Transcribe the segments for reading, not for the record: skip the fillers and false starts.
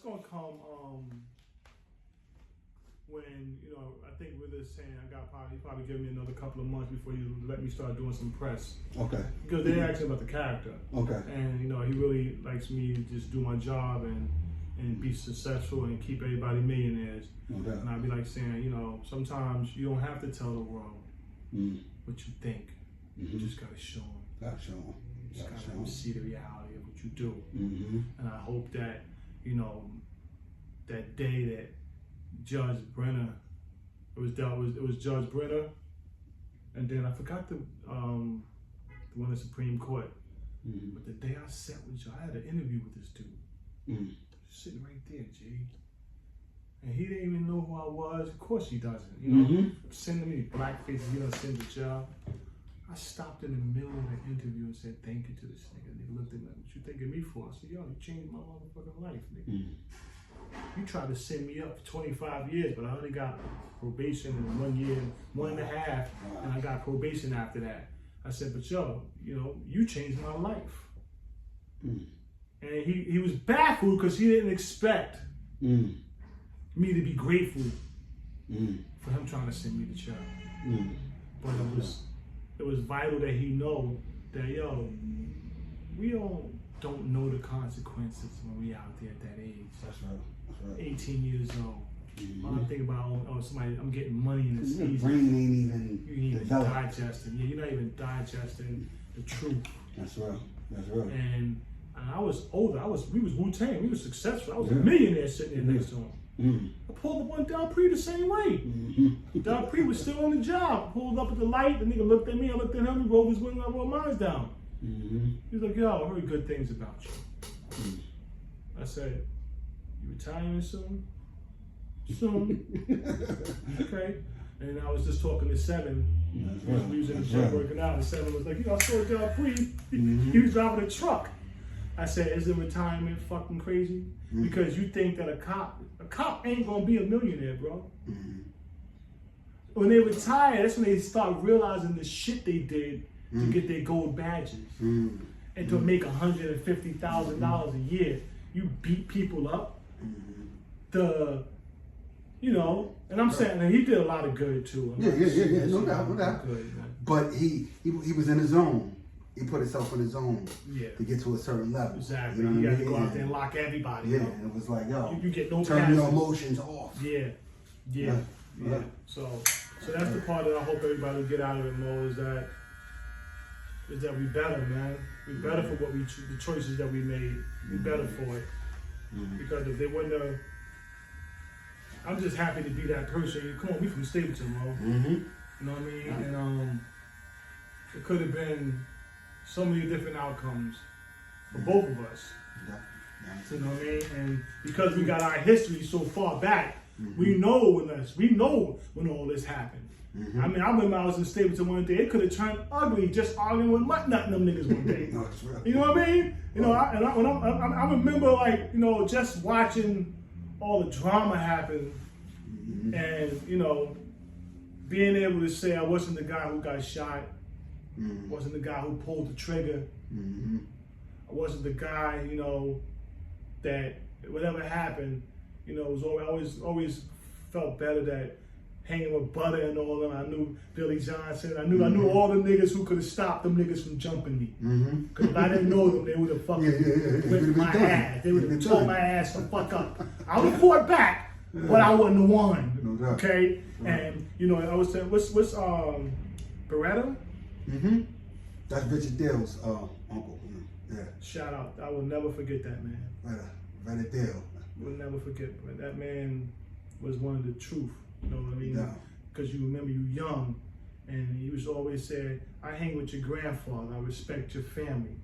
gonna come when, you know, I think with this saying, I got probably give me another couple of months before you let me start doing some press. Okay. Because they asked about the character. Okay. And, you know, he really likes me to just do my job and be successful and keep everybody millionaires. Okay. And I'd be like saying, you know, sometimes you don't have to tell the world what you think. You just gotta show them. Gotta show them. You just gotta let them see the reality of what you do. Mm-hmm. And I hope that, you know, that day that Judge Brenner, it was Judge Brenner, and then I forgot the one in the Supreme Court. But the day I sat with you, I had an interview with this dude, sitting right there, G. And he didn't even know who I was. Of course he doesn't. You know, sending me black faces, he don't send to jail. I stopped in the middle of the interview and said thank you to this nigga. Nigga looked at me like, what you thinking me for? I said, yo, you changed my motherfucking life, nigga. You tried to send me up for 25 years, but I only got probation in 1 year, 1.5, and I got probation after that. I said, but yo, you know, you changed my life. And he was baffled because he didn't expect me to be grateful for him trying to send me to jail. But it was vital that he know that, yo, we don't know the consequences when we out there at that age. That's right. That's right. 18 years old. All I think about, oh, somebody, I'm getting money in this season. Your brain ain't even developed. Digesting. Yeah, you're not even digesting the truth. That's right. That's right. And I was older. We was WUTANG. We was successful. I was a millionaire sitting there next to him. I pulled up on Del Pre the same way. Del Pre was still on the job. Pulled up at the light. The nigga looked at me. I looked at him. He rolled his window. I rolled mine down. He was like, yo, I heard good things about you. I said, you retiring soon? Okay. And I was just talking to Seven. We was in the gym working out, and Seven was like, you know, I saw Del Pre. He was driving a truck. I said, isn't retirement fucking crazy? Because you think that a cop ain't gonna be a millionaire, bro. When they retire, that's when they start realizing the shit they did to get their gold badges. And to make $150,000 a year. You beat people up. You know, and I'm saying that he did a lot of good too. Yeah, no doubt. But he was in his zone. He put himself in his zone to get to a certain level. Exactly. You know you got to go out there and lock everybody. Yeah, and it was like, yo, you get no turn passes. your emotions off. Yeah. So that's the part that I hope everybody will get out of it, Mo, is that we better, man. We better for what the choices that we made. We better for it. Because if they wouldn't have, I'm just happy to be that person. Come on, we from Stapleton, Mo. You know what I mean? And it could have been so many different outcomes for both of us. You know what I mean? And because we got our history so far back, we know when all this happened. I mean, I remember I was in Stapleton one day. It could have turned ugly just arguing with nutting them niggas one day. You know what I mean? You know, I remember, like, you know, just watching all the drama happen, and, you know, being able to say I wasn't the guy who got shot, wasn't the guy who pulled the trigger, I wasn't the guy, you know, that whatever happened, you know, it was always felt better that hanging with Butter and all them. I knew Billy Johnson. I knew all the niggas who could have stopped them niggas from jumping me. Because if I didn't know them, they would have fucking whipped my ass. They would have tore my ass the fuck up. I would have fought back, but I wouldn't have won. Okay? And, you know, I was saying, what's Beretta? That's Richard Dale's uncle. Yeah. Shout out. I will never forget that man. Beretta Dale. We'll never forget. But that man was one of the truth. You know what I mean? Because you remember you young, and he was always saying, I hang with your grandfather, I respect your family.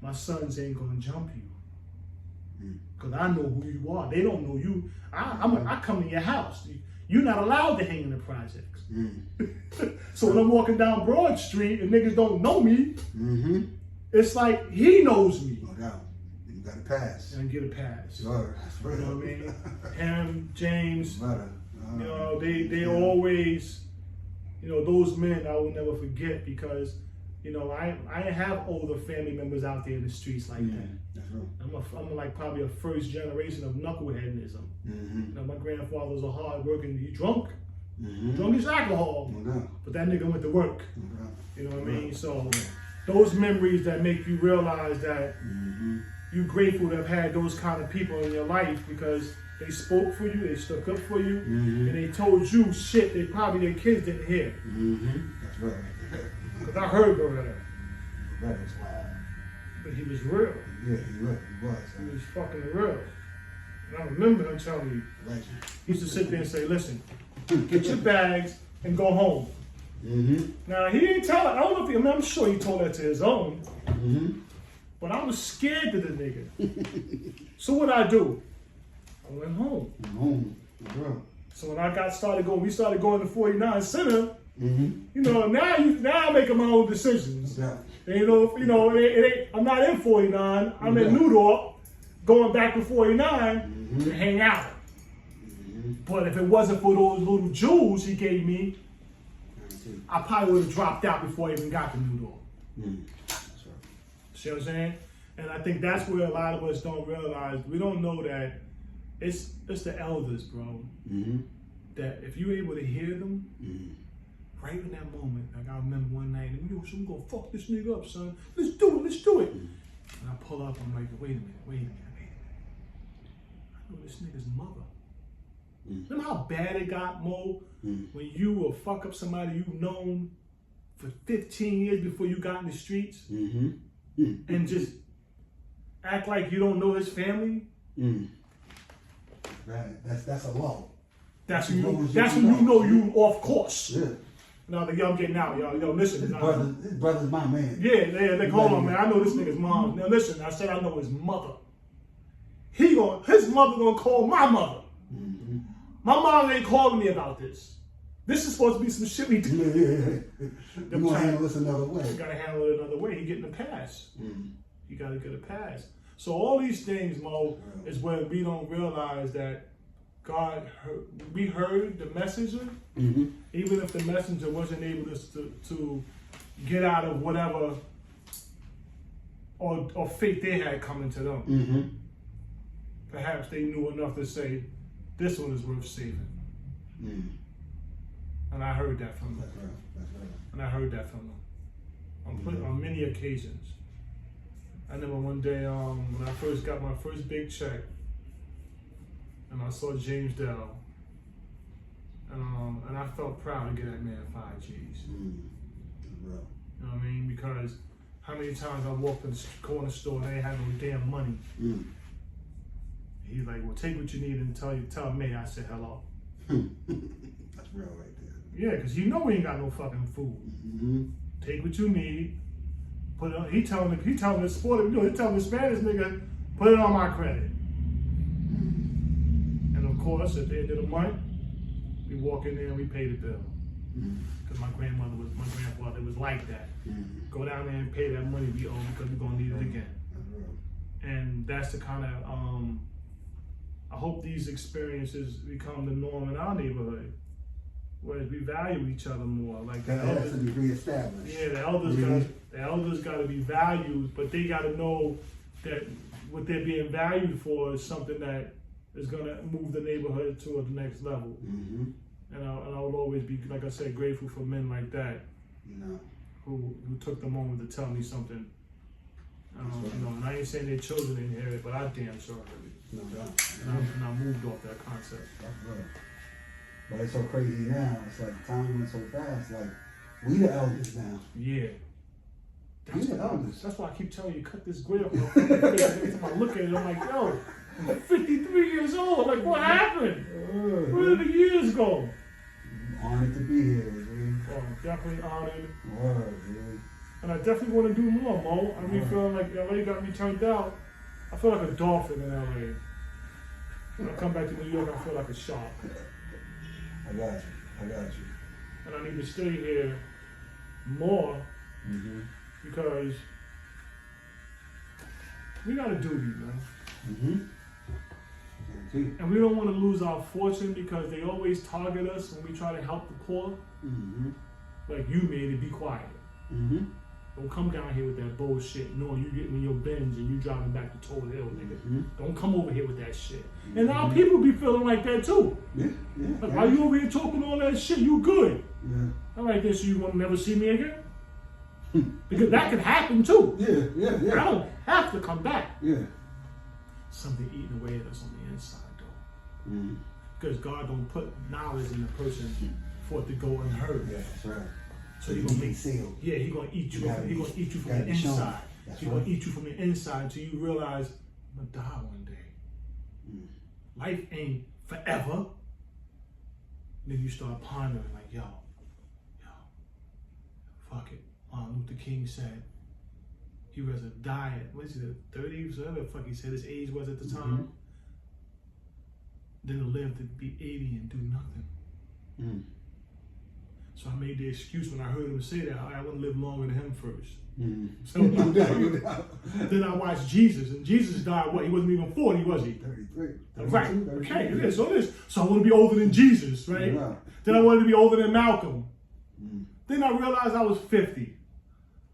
My sons ain't gonna jump you. Because I know who you are. They don't know you. I come to your house. You're not allowed to hang in the projects. So when I'm walking down Broad Street and niggas don't know me, it's like he knows me. No doubt. You got a pass. And get a pass. Sure. You know what I mean? Him, James, you know, they Yeah. always, you know, those men I will never forget, because You know, I ain't have older family members out there in the streets like that. That's right. I'm like probably a first generation of knuckleheadism. You know, my grandfather was a hard working, he drunk. Drunk as alcohol. But that nigga went to work. You know what I mean? So those memories that make you realize that you're grateful to have had those kind of people in your life because they spoke for you, they stuck up for you, and they told you shit they probably their kids didn't hear. That's right. Because I heard Beretta. That was wild. But he was real. Yeah, he was. He was fucking real. And I remember him telling me, Legend. he used to sit there and say, listen, get your bags and go home. Now, he didn't tell it. I don't know if he, I mean, I'm sure he told that to his own. But I was scared of the nigga. So what I do? I went home. So when I we started going to 49 Center, you know, now I'm making my own decisions. You know, it ain't, I'm not in 49. I'm in New York, going back to 49 to hang out. But if it wasn't for those little jewels he gave me, I probably would have dropped out before I even got to New York. See what I'm saying? And I think that's where a lot of us don't realize. We don't know that it's the elders, bro. That if you're able to hear them, right in that moment, like I remember one night, yo, so we gonna fuck this nigga up, son. Let's do it. And I pull up, I'm like, wait a minute. I know this nigga's mother. Remember how bad it got, Mo, when you will fuck up somebody you've known for 15 years before you got in the streets and just act like you don't know his family? Right, that's a law. That's when you know you off course. Now the young getting out, y'all. Yo, listen. His brother's my man. Yeah, they call him, man. I know this nigga's mom. Now listen, I said I know his mother. His mother gonna call my mother. My mom ain't calling me about this. This is supposed to be some shit we do. You gonna handle this another way. You gotta handle it another way. He getting a pass. You gotta get a pass. So all these things, Mo, is when we don't realize that God we heard the messenger, even if the messenger wasn't able to get out of whatever or fate they had coming to them. Perhaps they knew enough to say, this one is worth saving. And I heard that from them. That's right. And I heard that from them on many occasions. I remember one day when I first got my first big check, and I saw James Dell, and I felt proud to get that man 5 Gs. You know what I mean? Because how many times I walked in the corner store and they ain't had no damn money. He's like, well, take what you need and tell me I said hello. That's real right there. Yeah, because you know we ain't got no fucking food. Take what you need. Put it on. He telling the Spanish nigga, put it on my credit. And of course, at the end of the month, we walk in there and we pay the bill. Because my grandfather was like that. Go down there and pay that money we owe because we're gonna need it again. And that's the kind of I hope these experiences become the norm in our neighborhood, whereas we value each other more. Like that has to be reestablished. Yeah, the elders got to be valued, but they got to know that what they're being valued for is something that is gonna move the neighborhood to the next level. And I will always be, like I said, grateful for men like that, who took the moment to tell me something. You know, and I ain't saying their children didn't hear it, but I damn sure heard it. No doubt. And I moved off that concept. That's right. But it's so crazy now. It's like time went so fast. Like, we the elders now. Yeah. We the elders. That's why I keep telling you, cut this gray off my face. Every time I look at it, I'm like, yo, I'm 53 years old. Like, what happened? Where did the years go? Honored to be here, dude. Oh, definitely honored. Word, dude. And I definitely want to do more, Mo. I mean, feeling like LA got me turned out. I feel like a dolphin in LA. When I come back to New York, I feel like a shark. I got you. And I need to stay here more because we got a duty, man. And we don't want to lose our fortune because they always target us when we try to help the poor. Like, you made it, be quiet. Don't come down here with that bullshit knowing you getting in your Benz and you driving back to Toll Hill, nigga. Don't come over here with that shit. And now people be feeling like that too. Like, why you over here talking all that shit? You good. I'm like this, so you won't never see me again? Because that could happen too. I don't have to come back. Something eating away at us on the inside though. Because God don't put knowledge in the person for it to go unheard. That's right. So he's gonna make sealed. Yeah, he's gonna eat you. He's gonna eat you from the inside. He's gonna eat you from the inside until you realize I'm gonna die one day. Life ain't forever. Then you start pondering like, yo, fuck it. Martin Luther King said he was a die at, what is it, 30s, whatever the fuck he said his age was at the time. Then to live to be 80 and do nothing. So I made the excuse when I heard him say that, I want to live longer than him first. So then I watched Jesus, and Jesus died, what? He wasn't even 40, was he? 33. Right. Okay, it is. So I want to be older than Jesus, right? Then I wanted to be older than Malcolm. Then I realized I was 50.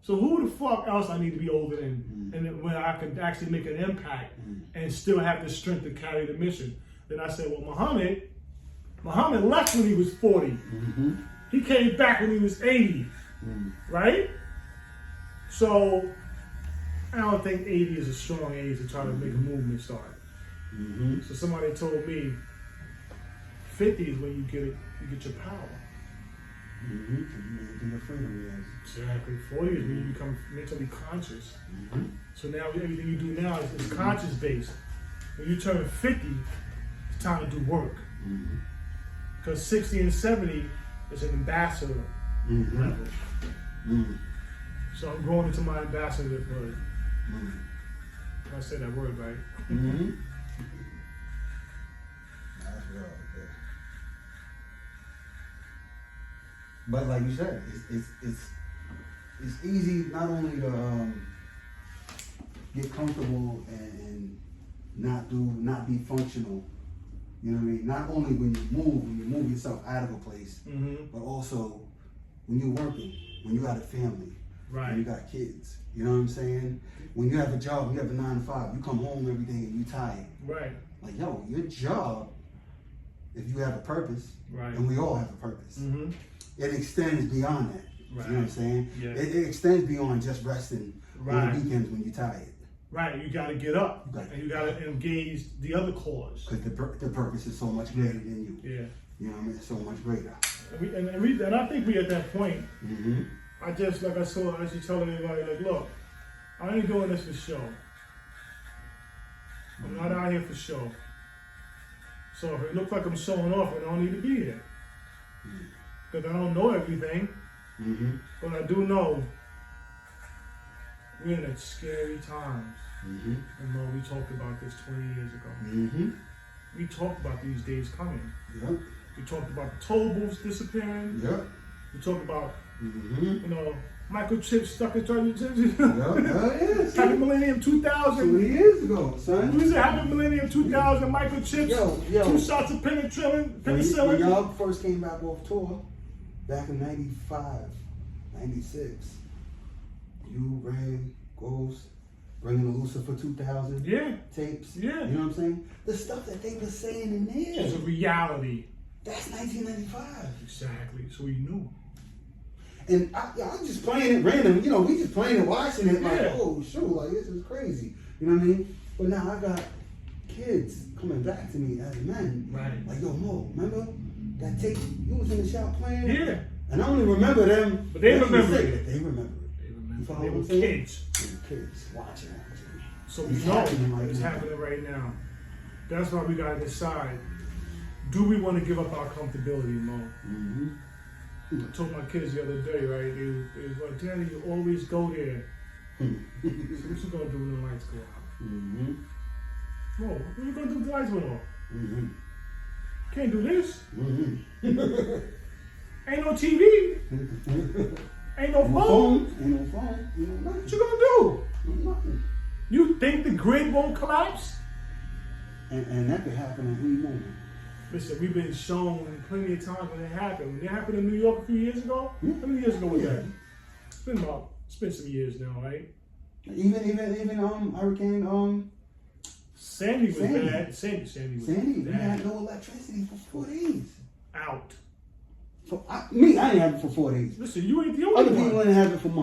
So who the fuck else I need to be older than? And then when I can actually make an impact and still have the strength to carry the mission. Then I said, well, Muhammad left when he was 40. He came back when he was 80, right? So I don't think 80 is a strong age to try to make a movement start. So somebody told me 50 is when you get your power. Your freedom, Exactly. 40 is when you become mentally conscious. So now everything you do now is conscious based. When you turn 50, it's time to do work. Because 60 and 70 is an ambassador level. So I'm growing into my ambassador word. I say that word right. That's real. But like you said, it's easy not only to get comfortable and not be functional. You know what I mean? Not only when you move yourself out of a place, but also when you're working, when you got a family, when you got kids. You know what I'm saying? When you have a job, when you have a 9 to 5, you come home every day and you tired. Right. Like, yo, your job, if you have a purpose, and we all have a purpose, it extends beyond that. You know what I'm saying? It extends beyond just resting on the weekends when you're tired. Right, you got to get up and you got to engage the other cause. Because the purpose is so much greater than you. You know what I mean? It's so much greater. And I think we at that point. I just, like I used to tell everybody, like, look, I ain't doing this for show. I'm not out here for show. So if it looks like I'm showing off, I don't need to be here. Because I don't know everything. But I do know we're in scary times. And we talked about this 20 years ago. We talked about these days coming. We talked about the toll booths disappearing. We talked about, you know, microchips stuck in chips. Happy Millennium 2000. 20 years ago, son. We said Happy Millennium 2000 microchips. 2 shots of penicillin. When y'all first came back off tour, back in 95, 96, you, Ray, Ghost, bringing the Lucifer 2000 tapes. You know what I'm saying? The stuff that they were saying in there. It's a reality. That's 1995. Exactly. So we knew. And I'm just playing it random. You know, we just playing it, watching it like, oh, shoot, like this is crazy. You know what I mean? But now I got kids coming back to me as men. Like, yo, Mo, remember that tape? You was in the shop playing? And I only remember them. But they remember it. They remember it. They were kids. They were kids watching it. So we know it's happening right now. That's why we got to decide. Do we want to give up our comfortability, Mo? I told my kids the other day, right? They was like, Daddy, you always go there. So what you gonna do when the lights go out? Mo, what you gonna do when the lights went off? Can't do this. Ain't no TV. Ain't no phone. Ain't no phone. What you gonna do? Nothing. You think the grid won't collapse? And that could happen at any moment. Listen, we've been shown plenty of times when it happened. When it happened in New York a few years ago, how many years ago was that? It's been about It's been some years now, right? Even Hurricane Sandy was Sandy. bad. Sandy was Sandy, we bad. had no electricity for 4 days. Out. I didn't have it for 4 days. Listen, you ain't the only Other one. people didn't have it for months.